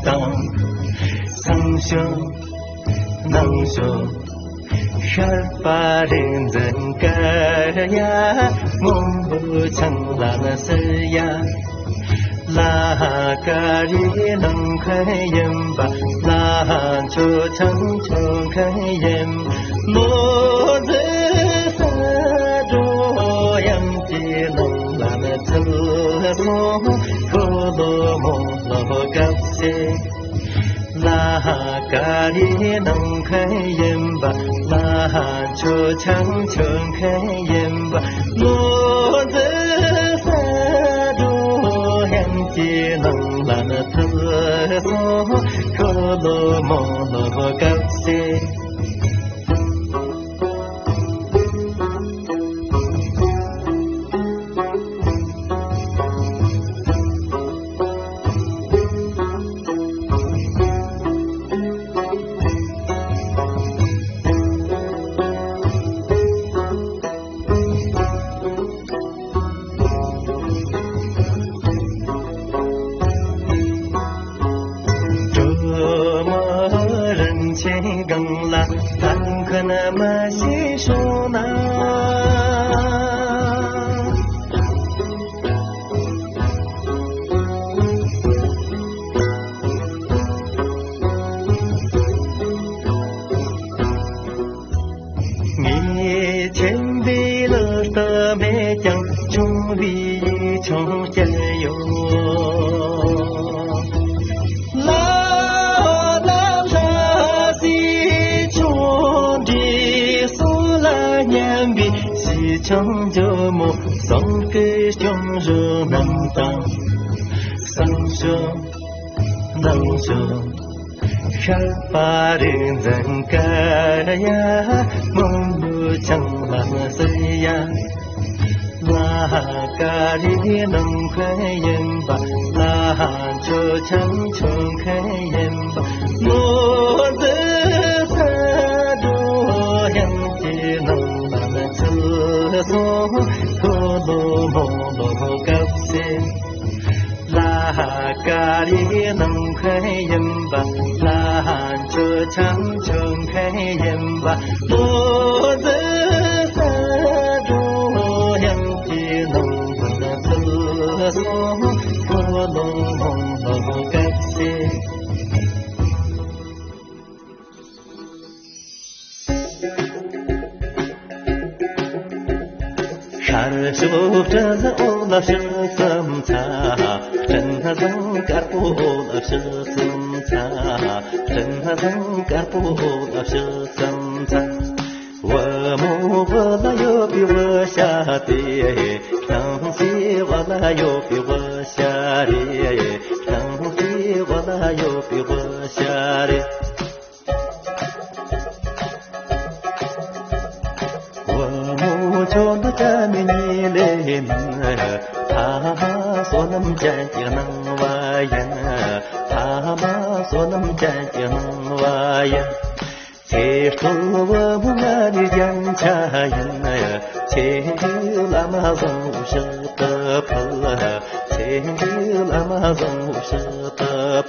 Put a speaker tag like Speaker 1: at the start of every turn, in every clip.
Speaker 1: 当，sang sương nắng sương khát ba đêm dần kaya mong bờ chẳng là ya la kari nang khai yem ba la cho chẳng cho khai yem lo dễ sa do yam chi nang la thơ mo ko lo mo lo gap se la kari nang khai yem ba la cho chẳng cho khai yem ba lo dễ chỉ nâng là thơ có lô mò lô cắp xê更啦，谈可那么细说呢。你前辈了的没讲，中里从加油。trong gió mùa sóng cây trong rừng nằm tàng sang sương nắng sương khát ba đêm dần kaya mong mưa chẳng là ya la kari nang khai yem ba la cho chẳng cho khai yem ba mùa dễ sa do yam chi nang so ko lo mo lo gap se la kari nang khai yem ba la cho chẳng chong khai yem ba lo dễ sa do yam chi nang ba so ko lo mo lo gap se Sụp trở ô là sự sớm xa trần dâng cả phố là sự sớm xa trần dâng cả phố là sự sớm xa vợ mô vợ là yo bi vợ xa tê thằng si vợ là yo bi vợ xa rê thằng si vợ là yo bi vợ xa rê cho nó cha mình lên tha số năm cha chỉ năng vai tha ma số năm cha chỉ năng vai chế tu vợ muốn đi dân cha chế làm dòng sự tập chế làm dòng sự tập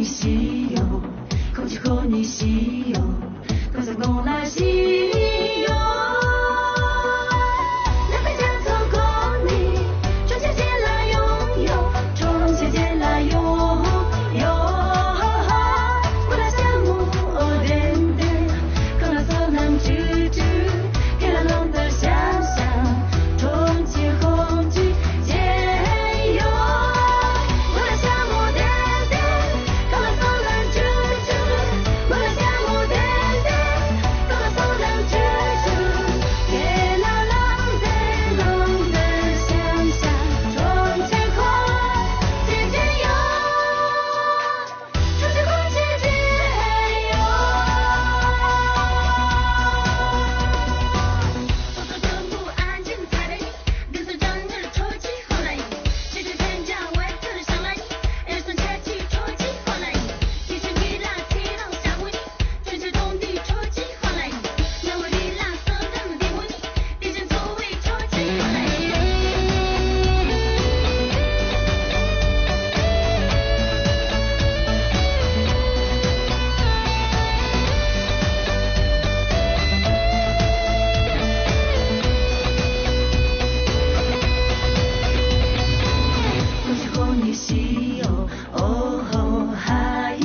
Speaker 2: 你西游，恭喜贺你西游，恭喜恭来西游。南北江走过你，中秋节来拥有，中秋节来拥有。我来项目哦点点，可能所能知知，给了龙的想象，中秋红旗节有。我来项目点点，可能所能知知，我来项目点点，可能所能知知，给了龙的想象，中秋红旗节有，中秋红旗节有。我做正不安静踩雷，跟随正日抽起后来，这是天降为特的上来，二三切起抽起后来，提前给啦提浪下回，全球动地抽起后来，那我里啦色人地位，地震作为抽起后来。恭喜贺你西游，哦吼嗨！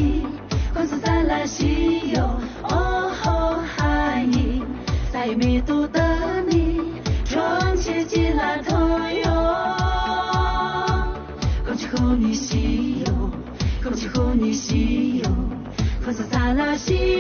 Speaker 2: 欢送再来西游，哦吼嗨！在于弥途的你，中秋节来同游。恭喜贺你西游，恭喜贺你西游，欢送再来西游。